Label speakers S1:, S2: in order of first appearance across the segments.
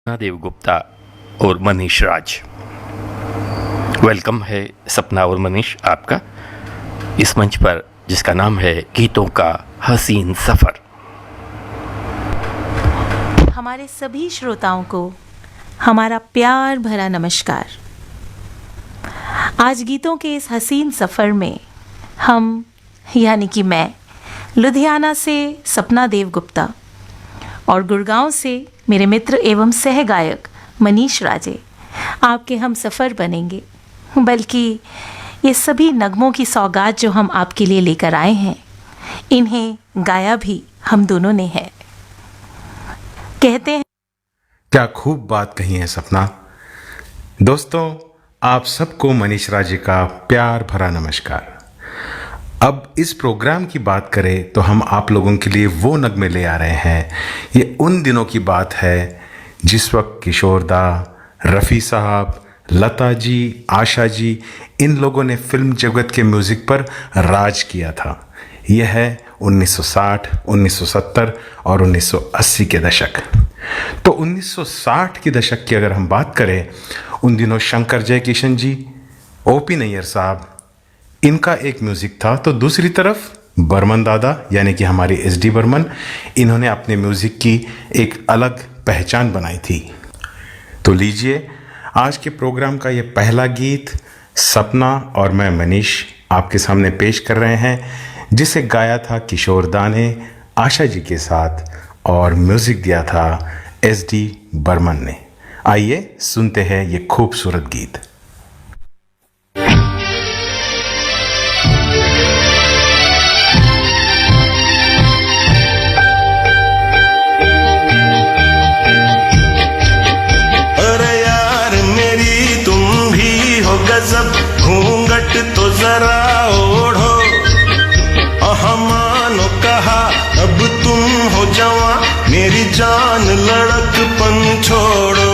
S1: सपना देव गुप्ता और मनीष राज। वेलकम है सपना और मनीष आपका इस मंच पर जिसका नाम है गीतों का हसीन सफ़र।
S2: हमारे सभी श्रोताओं को हमारा प्यार भरा नमस्कार। आज गीतों के इस हसीन सफ़र में हम यानी कि मैं लुधियाना से सपना देव गुप्ता और गुड़गांव से मेरे मित्र एवं सह गायक मनीष राजे आपके हम सफ़र बनेंगे। बल्कि ये सभी नगमों की सौगात जो हम आपके लिए लेकर आए हैं, इन्हें गाया भी हम दोनों ने है। कहते हैं,
S3: क्या खूब बात कही है सपना। दोस्तों, आप सबको मनीष राजे का प्यार भरा नमस्कार। अब इस प्रोग्राम की बात करें तो हम आप लोगों के लिए वो नगमे ले आ रहे हैं। ये उन दिनों की बात है जिस वक्त किशोर दा, रफ़ी साहब, लता जी, आशा जी, इन लोगों ने फिल्म जगत के म्यूज़िक पर राज किया था। यह है 1960, 1970 और 1980 के दशक। तो 1960 के दशक की अगर हम बात करें, उन दिनों शंकर जयकिशन जी, ओपी नैयर साहब, इनका एक म्यूज़िक था। तो दूसरी तरफ बर्मन दादा यानी कि हमारी एस.डी. बर्मन, इन्होंने अपने म्यूज़िक की एक अलग पहचान बनाई थी। तो लीजिए, आज के प्रोग्राम का ये पहला गीत सपना और मैं मनीष आपके सामने पेश कर रहे हैं, जिसे गाया था किशोर दा ने आशा जी के साथ और म्यूज़िक दिया था एस.डी. बर्मन ने। आइए सुनते हैं ये खूबसूरत गीत।
S4: घूंघट तो जरा ओढ़ो, मानो कहा अब तुम हो जवां, मेरी जान लड़कपन छोड़ो।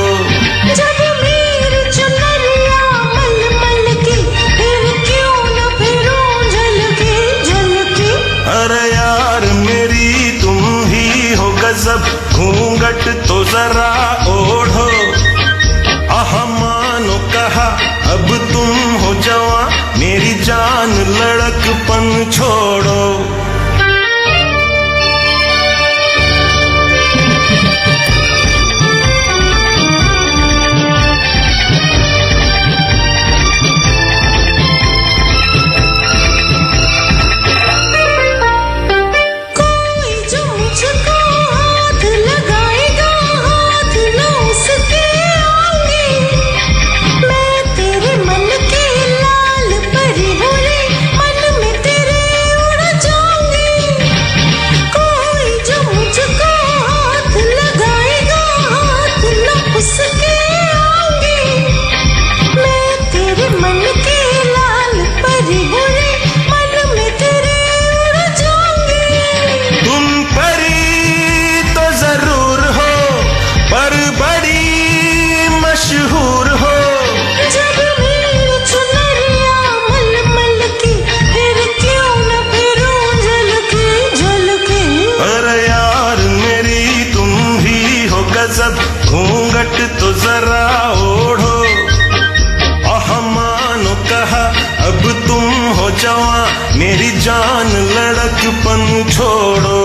S5: जब मेरी चुनरिया मल मल की, फिर क्यों न फिरूं झलके झलके।
S4: अरे यार मेरी तुम ही हो गजब, घूंघट तो जरा ओढ़ो, मानो कहा अब तुम हो जवां, मेरी जान लड़कपन छोड़ो। घूंघट तो जरा ओढ़ो, मानो कहा अब तुम हो जवां, मेरी जान लड़कपन छोड़ो।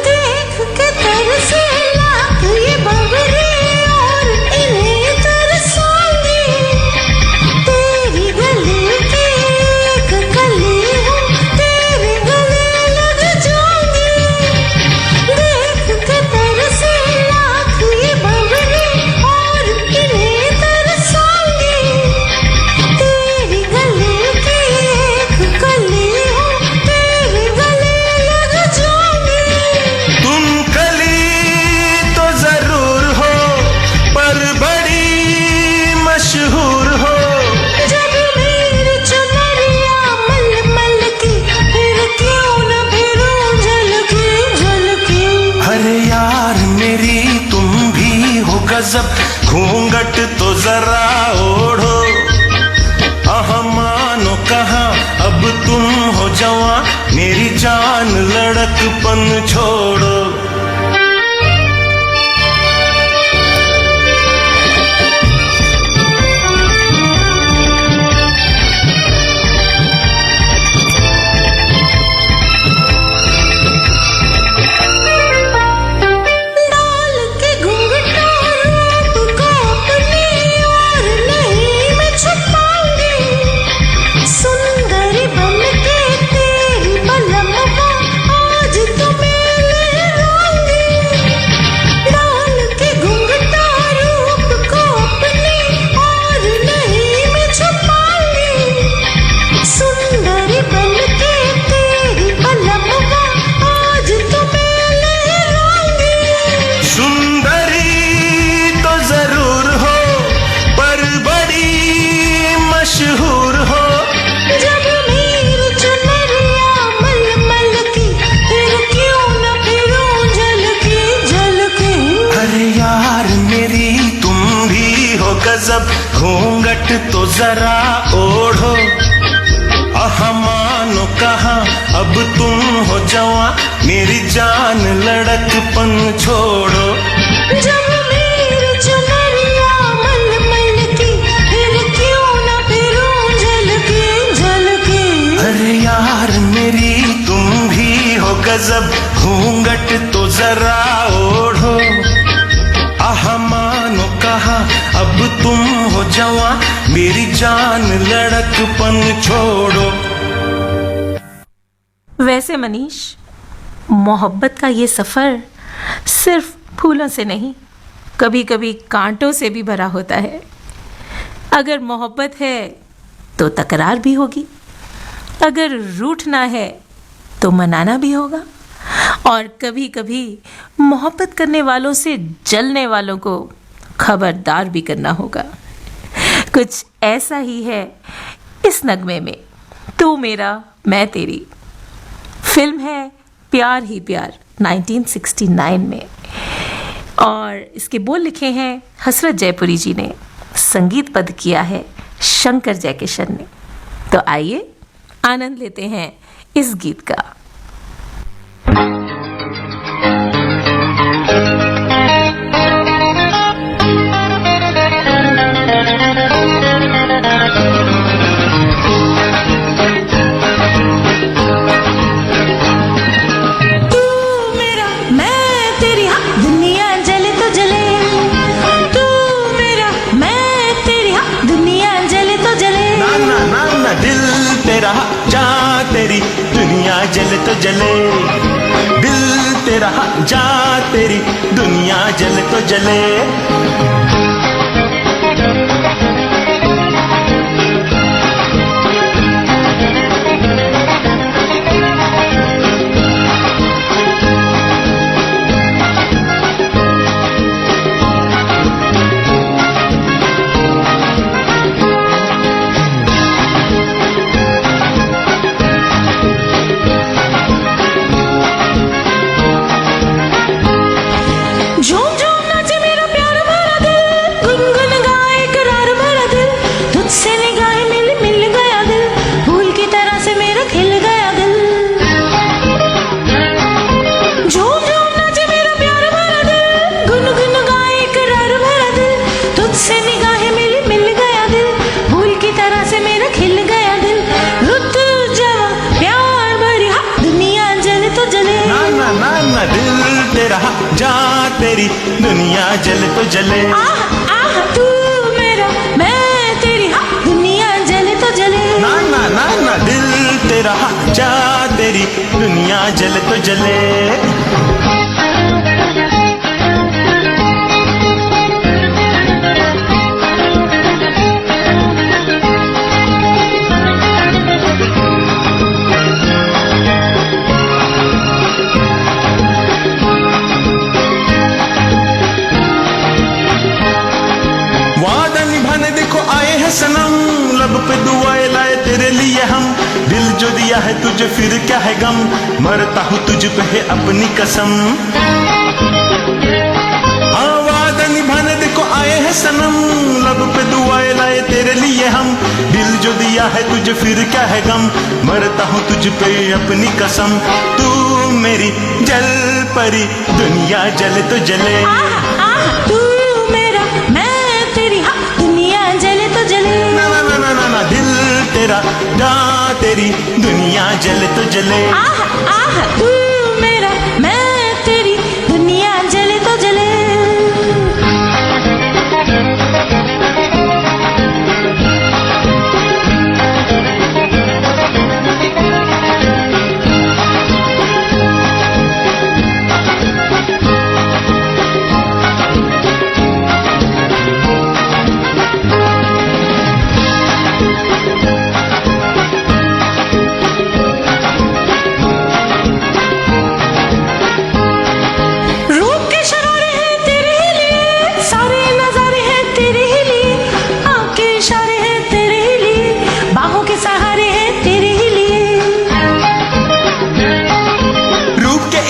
S5: देख के तरसे
S4: गजब घूंघट तो जरा ओढ़ो मानो कहा अब तुम हो जवां मेरी जान लड़कपन छोड़ो गजब घूंघट तो जरा ओढ़ो मानो कहा अब तुम हो जवां मेरी जान लड़कपन छोड़ो
S5: जब मेरी चुनरिया मलमल की फिर क्यों न फिरूं झलके झलके
S4: अरे यार मेरी तुम भी हो गजब घूंघट तो जरा ओढ़ो मानो कहा अब तुम हो जवां मेरी जान लड़कपन छोड़ो।
S2: वैसे मनीष, मोहब्बत का ये सफ़र सिर्फ फूलों से नहीं, कभी कभी कांटों से भी भरा होता है। अगर मोहब्बत है तो तकरार भी होगी, अगर रूठना है तो मनाना भी होगा, और कभी कभी मोहब्बत करने वालों से जलने वालों को खबरदार भी करना होगा। कुछ ऐसा ही है इस नगमे में, तू मेरा मैं तेरी। फिल्म है प्यार ही प्यार 1969 में, और इसके बोल लिखे हैं हसरत जयपुरी जी ने, संगीत पद किया है शंकर जयकिशन ने। तो आइए आनंद लेते हैं इस गीत का।
S4: दुनिया जले तो जले दिल तेरा जा तेरी दुनिया जले तो जले जा तेरी दुनिया जले तो जले
S5: आह आह तू मेरा मैं तेरी हाँ दुनिया जले तो जले
S4: ना ना ना ना दिल तेरा जा तेरी दुनिया जले तो जले सनम लब पे दुआएं लाए तेरे लिए हम दिल जो दिया है तुझे फिर क्या है गम मरता हूँ तुझ पे है अपनी कसम वादा निभाने देखो आए हैं सनम लब पे दुआएं लाए तेरे लिए हम, दिल जो दिया है तुझे फिर क्या है गम, मरता हूँ तुझ पे अपनी कसम, तू मेरी जल परी दुनिया जले तो जले।
S5: तू मेरा मैं तेरी, हाँ दुनिया जले तो जले।
S4: ना ना ना ना ना ना दिल तेरा जा तेरी दुनिया जले तो जले।
S5: तू मेरा मैं तेरी दुनिया जले तो जले।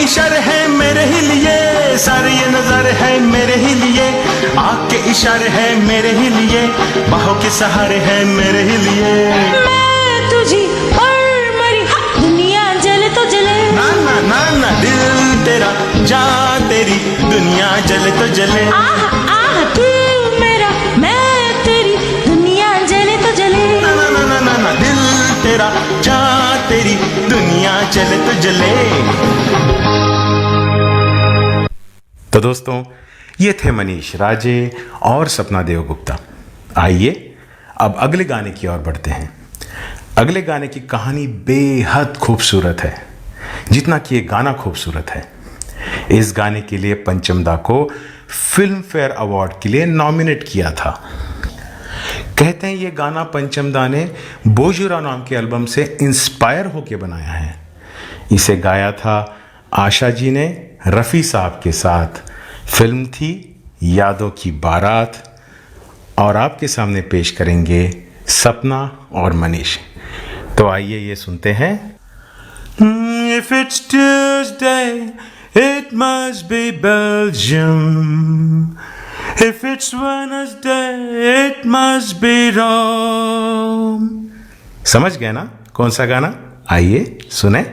S4: इशारे हैं मेरे ही लिए, सारे ये नजारे हैं मेरे ही लिए, आँख के इशारे हैं मेरे ही लिए, बाहों के सहारे हैं मेरे ही लिए।
S5: मैं तुझी पर मरी, हाँ दुनिया जले तो जले।
S4: ना ना ना ना दिल तेरा जा तेरी दुनिया जले तो जले।
S5: तू मेरा मैं तेरी दुनिया जले तो जले।
S4: ना ना ना ना ना दिल तेरा जा तेरी दुनिया जले तो जले।
S3: तो दोस्तों, ये थे मनीष राजे और सपना देव गुप्ता। आइए अब अगले गाने की ओर बढ़ते हैं। अगले गाने की कहानी बेहद खूबसूरत है, जितना कि ये गाना खूबसूरत है। इस गाने के लिए पंचमदा को फिल्म फेयर अवार्ड के लिए नॉमिनेट किया था। कहते हैं ये गाना पंचमदा ने बोजुरा नाम के एल्बम से इंस्पायर होकर बनाया है। इसे गाया था आशा जी ने रफ़ी साहब के साथ। फिल्म थी यादों की बारात, और आपके सामने पेश करेंगे सपना और मनीष। तो आइए ये सुनते हैं। If it's Tuesday, it must be Belgium. If it's Wednesday, it must be Rome. समझ गए ना कौन सा गाना? आइए सुने।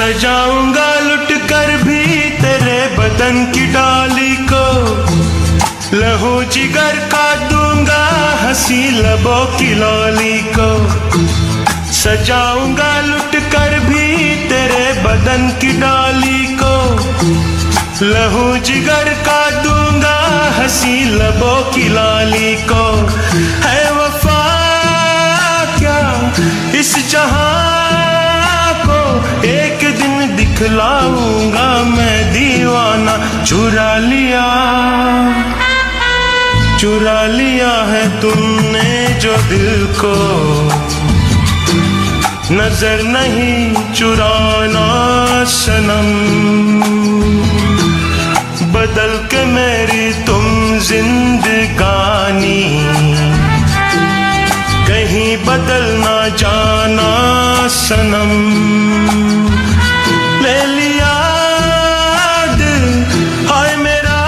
S4: सजाऊंगा लुट कर भी तेरे बदन की डाली को, लहू जिगर का दूंगा हंसी लबों की लौली को। सजाऊंगा लुट कर भी तेरे बदन की डाली को, लहू जिगर का दूंगा हंसी लबों की लाली को। है वफा क्या इस जहां को, एक दिन दिखलाऊंगा मैं दीवाना। चुरा लिया है तुमने जो दिल को, नजर नहीं चुराना सनम। बदल के मेरी तुम जिंदगानी, कहीं बदल ना जाना सनम। ले लिया दिल हाय मेरा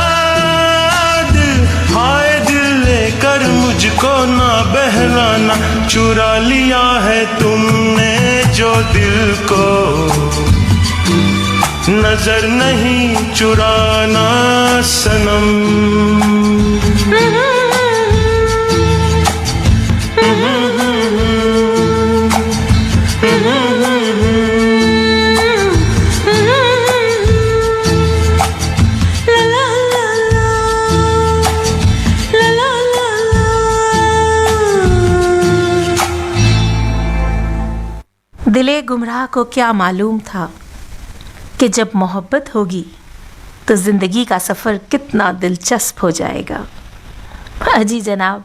S4: दिल, हाय दिल लेकर मुझको ना बहलाना। चुरा लिया है तुमने जो दिल को, नजर नहीं चुराना सनम।
S2: दिले गुमराह को क्या मालूम था कि जब मोहब्बत होगी तो ज़िंदगी का सफ़र कितना दिलचस्प हो जाएगा। अजी जनाब,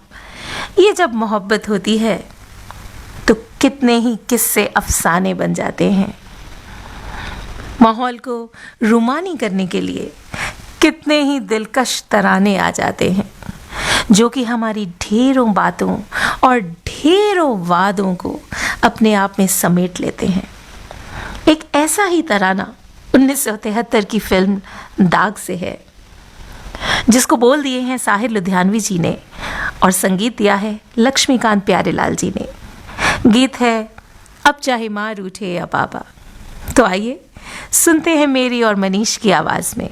S2: ये जब मोहब्बत होती है तो कितने ही किस्से अफसाने बन जाते हैं। माहौल को रुमानी करने के लिए कितने ही दिलकश तराने आ जाते हैं, जो कि हमारी ढेरों बातों और ढेरों वादों को अपने आप में समेट लेते हैं। एक ऐसा ही तराना 1973 की फिल्म दाग से है, जिसको बोल दिए हैं साहिर लुधियानवी जी ने और संगीत दिया है लक्ष्मीकांत प्यारेलाल जी ने। गीत है अब चाहे माँ रूठे या बाबा। तो आइए सुनते हैं मेरी और मनीष की आवाज़ में।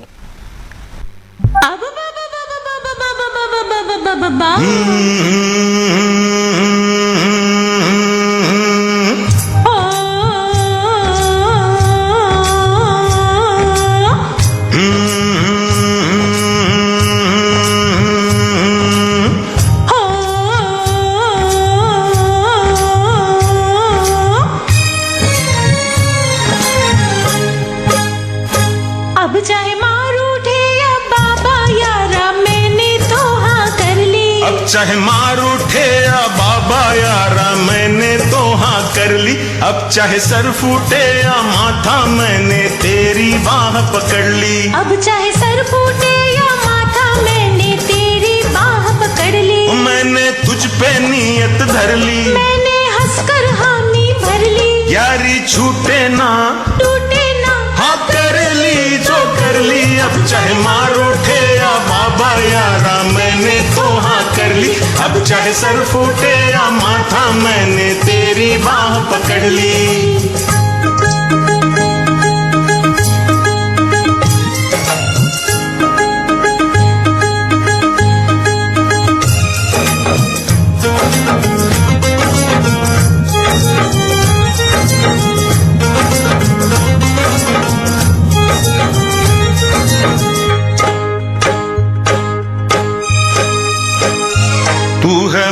S5: अब चाहे माँ रूठे या बाबा यारा मैंने तो हाँ कर ली।
S4: अब चाहे मार उठे या बाबा यारा मैंने तो हाँ कर ली। अब चाहे सर फूटे या माथा मैंने तेरी बाह पकड़ ली।
S5: अब चाहे सर फूटे या माथा मैंने तेरी बाह पकड़ ली।
S4: मैंने तुझ पे नियत धर ली,
S5: मैंने हंसकर हामी भर ली।
S4: यारी छूटे ना
S5: टूटे ना
S4: हाँ कर ली जो कर ली। अब चाहे मार उठे या बाबा यारा मैंने तो हाँ कर ली। अब चाहे सर फूटे या माथा मैंने तेरी बाह पकड़ ली।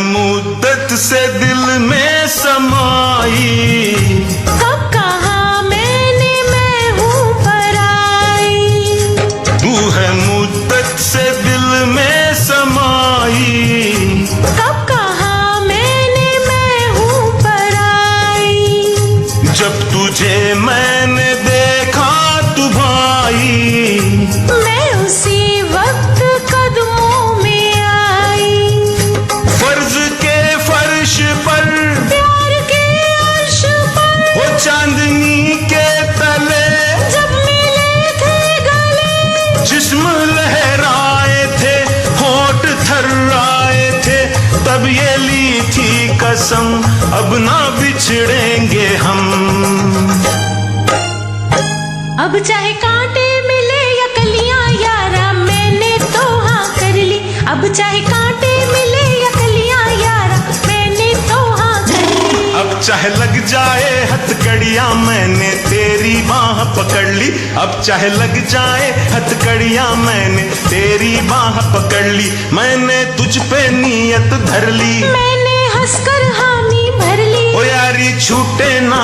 S4: मुद्दत से दिल में समाई,
S5: कब कहा मैंने मैं हूँ पराई।
S4: तू है मुद्दत से दिल में समाई,
S5: कब कहा मैंने मैं हूँ पराई।
S4: जब तुझे मैंने देखा तू भाई,
S5: मैं उसी वक्त कदमों में आई।
S4: फर्ज के फर्श पर
S5: प्यार के अर्श पर
S4: वो चांदनी के तले
S5: जब मिले थे गले।
S4: जिस्म लहराए थे होठ थर्राए थे, तब ये ली थी कसम अब ना बिछड़ेंगे हम।
S5: अब चाहे कांटे मिले या कलियां यारा मैंने तो हाँ कर ली। अब चाहे कांटे मिले या कलियां यारा मैंने तो हाँ कर ली।
S4: अब चाहे लग जाए हथकड़ियां मैंने तेरी बाह पकड़ ली। अब चाहे लग जाए हथकड़ियां मैंने तेरी बाह पकड़ ली। मैंने तुझ पे नियत धर ली।
S5: मैंने हंसकर हामी भर ली।
S4: ओ यारी छूटे ना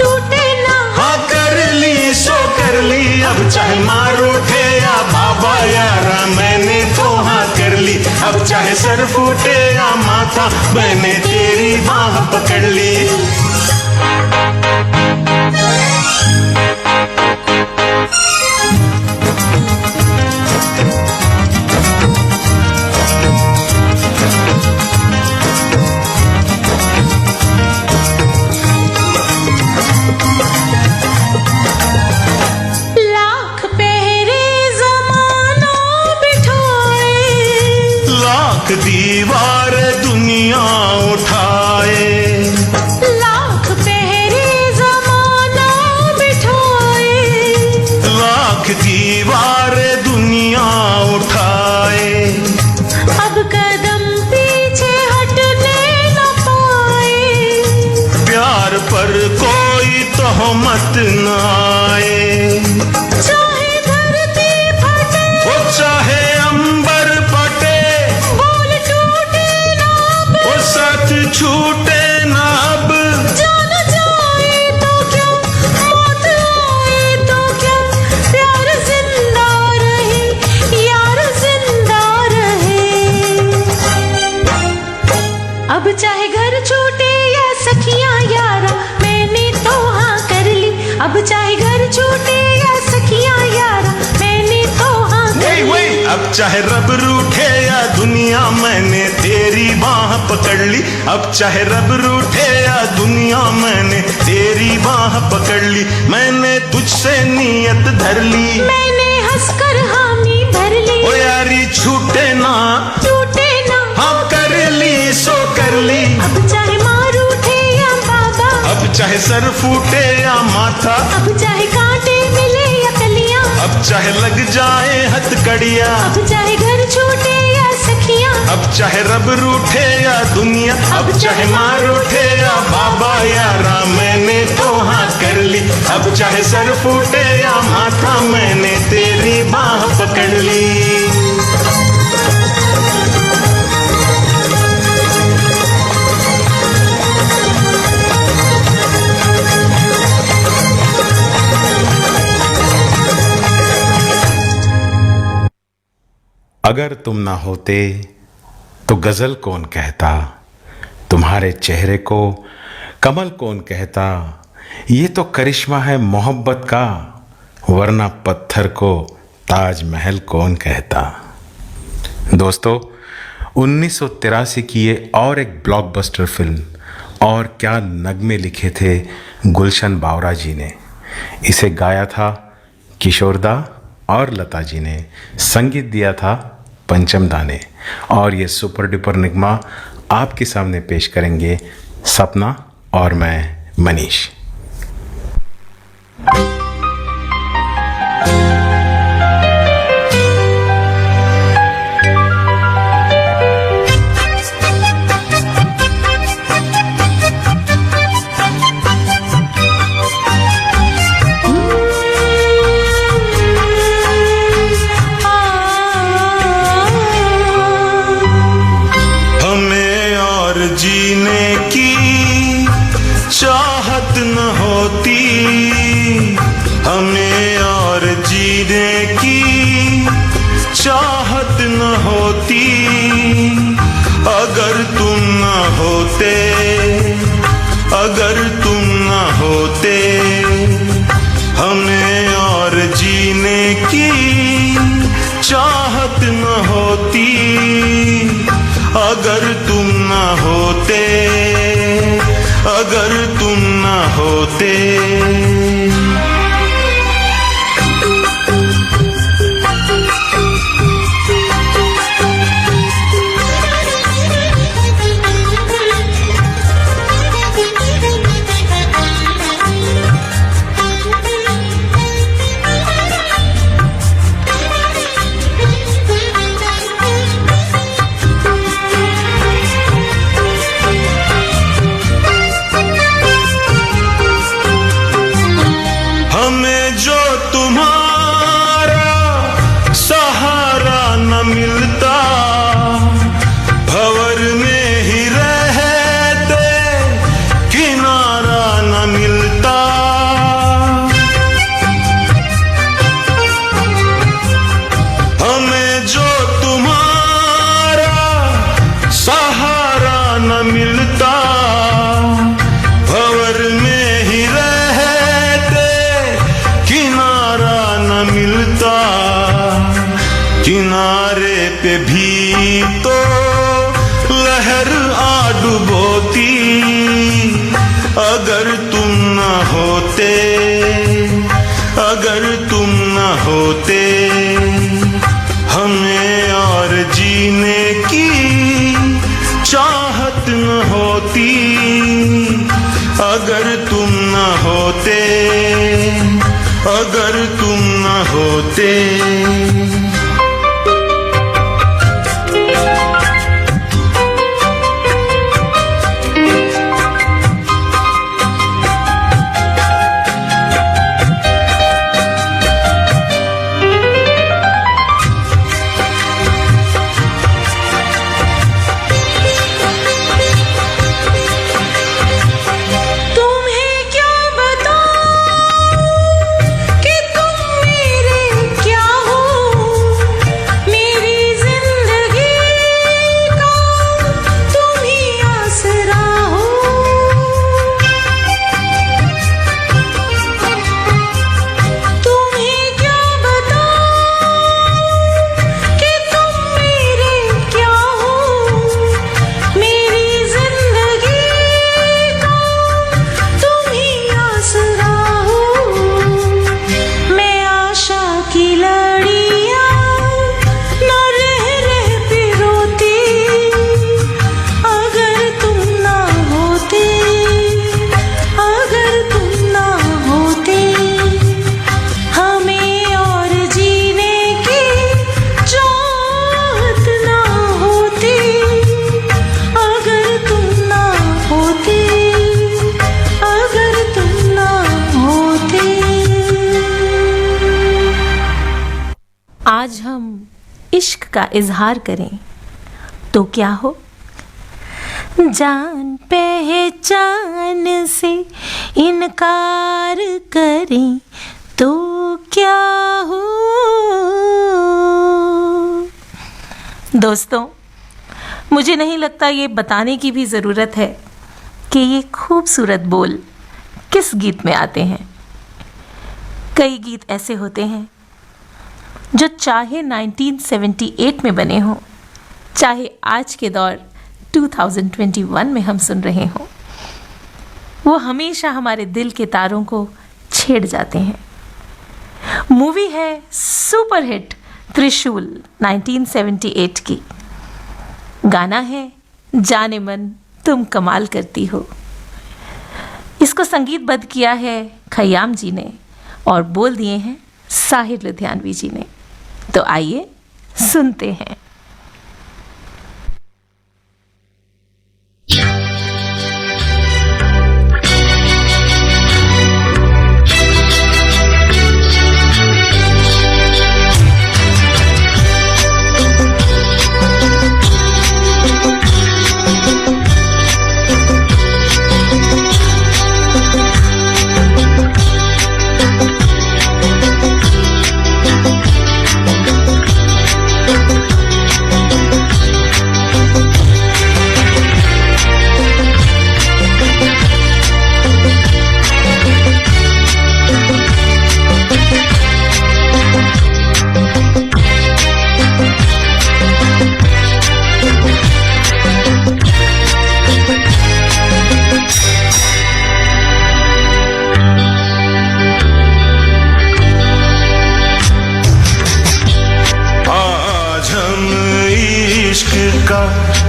S5: टूटे ना
S4: हाँ कर ली सो कर ली। अब चाहे मार उठे या बाबा यारा मैंने तो हाँ कर ली। अब चाहे सर फूटे या माथा मैंने तेरी बाह पकड़ ली।
S5: लाख पहरे जमाना बिठाए।
S4: लाख दीवार दुनिया उठाए।
S5: लाख पहरे जमाना बिठाए।
S4: लाख दीवार दुनिया उठाए।
S5: अब कदम पीछे हटने न पाए।
S4: प्यार पर कोई तोहमत न आए।
S5: चाहे धरती फटे
S4: वो चाहे अंबर फटे
S5: बोल टूटे ना अब।
S4: वो साथ छूटे ना अब।
S5: जान जाए तो क्या मौत आए तो क्या प्यार जिंदा रहे यार जिंदा रहे। अब चाहे घर छूटे या सखियां यारा मैंने तो हाँ कर ली। अब चाहे घर छूटे या सखियां यारा मैंने तो हाँ कर ली।
S4: अब चाहे रब रूठे या दुनिया मैंने तेरी बाह पकड़ ली। अब चाहे रब रूठे या दुनिया मैंने तेरी बाह पकड़ ली। मैंने तुझसे नियत धर ली।
S5: मैंने हंसकर हामी भर ली।
S4: ओ यारी छूटे ना
S5: टूटे ना
S4: हाँ कर ली सो कर ली।
S5: अब चाहे मार उठे या बाबा।
S4: अब चाहे सर फूटे या माथा।
S5: अब चाहे कांटे मिले या कलियां।
S4: अब चाहे लग जाए हथकड़ियां।
S5: अब चाहे घर छूटे या सखियां।
S4: अब चाहे रब रूठे या दुनिया। अब चाहे मार उठे या बाबा यारा मैंने तो हाँ कर ली। अब चाहे सर फूटे या माथा मैंने तेरी बाह पकड़ ली।
S3: अगर तुम ना होते तो गजल कौन कहता, तुम्हारे चेहरे को कमल कौन कहता। ये तो करिश्मा है मोहब्बत का, वरना पत्थर को ताजमहल कौन कहता। दोस्तों 1983 की ये और एक ब्लॉकबस्टर फिल्म, और क्या नगमे लिखे थे गुलशन बावरा जी ने। इसे गाया था किशोरदा और लता जी ने, संगीत दिया था पंचम दा ने, और ये सुपर डुपर निगमा आपके सामने पेश करेंगे सपना और मैं मनीष।
S4: जीने की चाहत न होती, हमें और जीने की चाहत न होती, अगर तुम न होते, अगर तुम न होते, हमें और जीने की चाहत न होती, अगर तुम न होते, अगर तुम न होते। होते, हमें और जीने की चाहत न होती, अगर तुम न होते, अगर तुम न होते।
S2: आज हम इश्क का इजहार करें तो क्या हो, जान पहचान से इनकार करें तो क्या हो। दोस्तों, मुझे नहीं लगता ये बताने की भी ज़रूरत है कि ये खूबसूरत बोल किस गीत में आते हैं। कई गीत ऐसे होते हैं जो चाहे 1978 में बने हों, चाहे आज के दौर 2021 में हम सुन रहे हों, वो हमेशा हमारे दिल के तारों को छेड़ जाते हैं। मूवी है सुपरहिट त्रिशूल 1978 की। गाना है जाने मन तुम कमाल करती हो। इसको संगीतबद्ध किया है खयाम जी ने और बोल दिए हैं साहिर लुधियानवी जी ने। तो आइए सुनते हैं।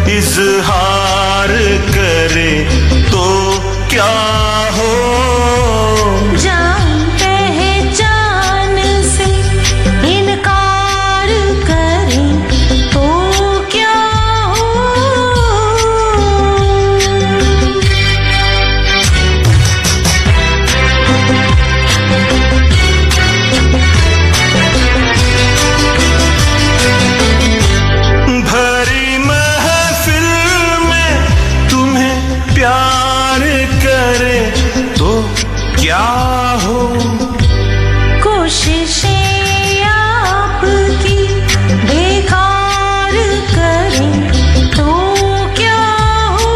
S4: इजहार करे तो क्या हो,
S5: जान पहचान से इनकार करें तो क्या हो।
S4: भरी महफिल में तुम्हें प्यार करे तो क्या हो,
S5: कोशिशें आपकी बेकार करें तो क्या हो।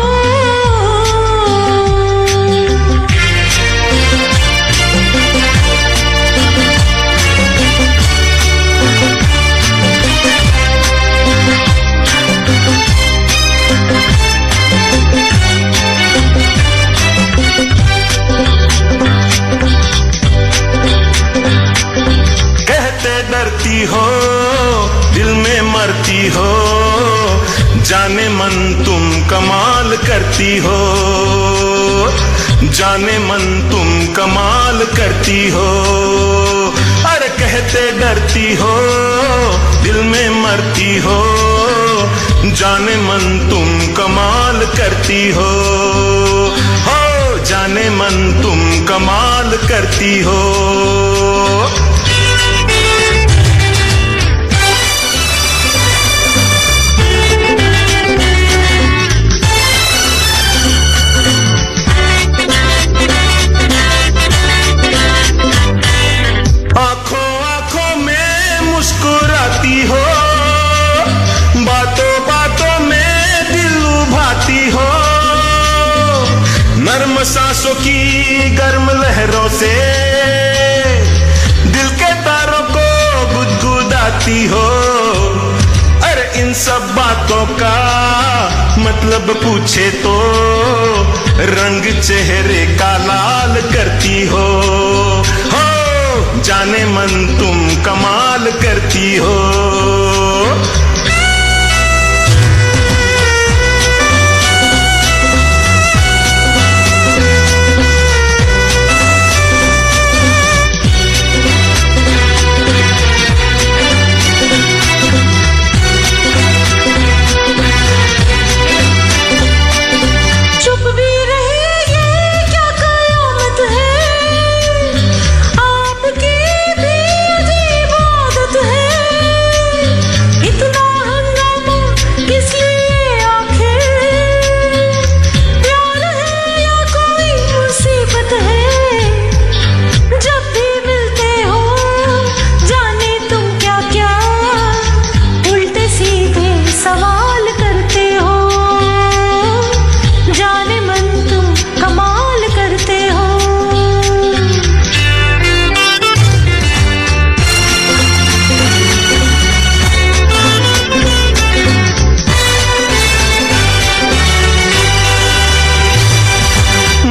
S4: करती हो, जाने मन तुम कमाल करती हो। अरे कहते डरती हो, दिल में मरती हो, जाने मन तुम कमाल करती हो, जाने मन तुम कमाल करती हो। आंखों आंखों में मुस्कुराती हो, बातों बातों में दिल लुभाती हो, नर्म सांसों की गर्म लहरों से दिल के तारों को गुदगुदाती हो। अरे इन सब बातों का मतलब पूछे तो रंग चेहरे का लाल करती हो, जाने मन तुम कमाल करती हो।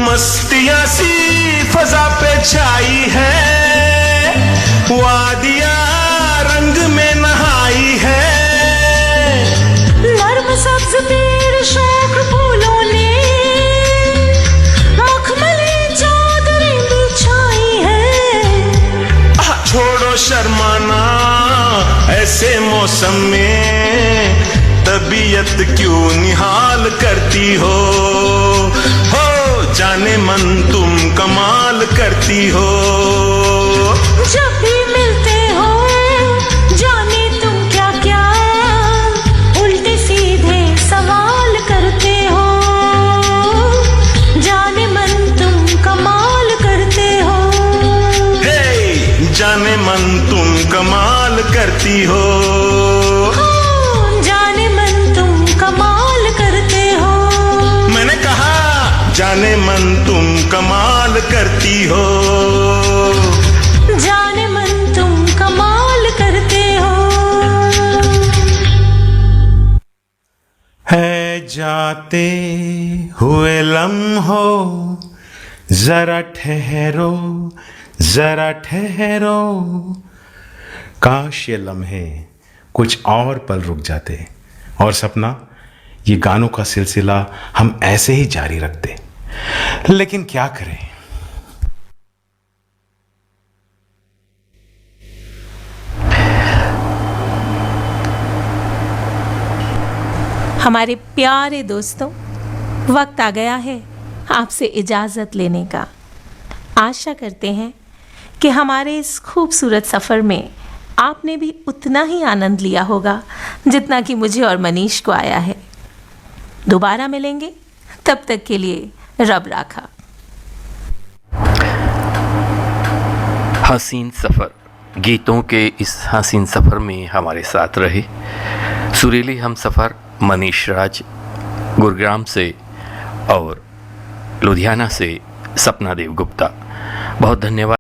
S4: मस्तियाँ सी फजा पे छाई है, वादियाँ रंग में नहाई है,
S5: नर्म सब्ज पेड़ शोक फूलों ने मखमली चादरें बिछाई है।
S4: छोड़ो शर्माना ऐसे मौसम में, तबीयत क्यों निहाल करती हो, जाने मन तुम कमाल करती हो।
S5: जब भी मिलते हो जाने तुम क्या क्या उल्टे सीधे सवाल करते हो, जाने मन तुम कमाल करते हो।
S4: हे जाने मन तुम कमाल करती हो,
S5: जाने मन तुम कमाल करते हो।
S4: मैंने कहा जाने मन तुम कमाल करती हो,
S5: जाने मन तुम कमाल करते हो।
S3: है जाते हुए लम्हों जरा ठहरो, जरा ठहरो, काश ये लम्हे कुछ और पल रुक जाते। और सपना, ये गानों का सिलसिला हम ऐसे ही जारी रखते, लेकिन क्या करें।
S2: हमारे प्यारे दोस्तों, वक्त आ गया है आपसे इजाज़त लेने का। आशा करते हैं कि हमारे इस खूबसूरत सफ़र में आपने भी उतना ही आनंद लिया होगा जितना कि मुझे और मनीष को आया है। दोबारा मिलेंगे, तब तक के लिए रब राखा।
S1: हसीन सफ़र, गीतों के इस हसीन सफ़र में हमारे साथ रहे सुरीली हम सफ़र मनीष राज गुरुग्राम से और लुधियाना से सपना देव गुप्ता। बहुत धन्यवाद।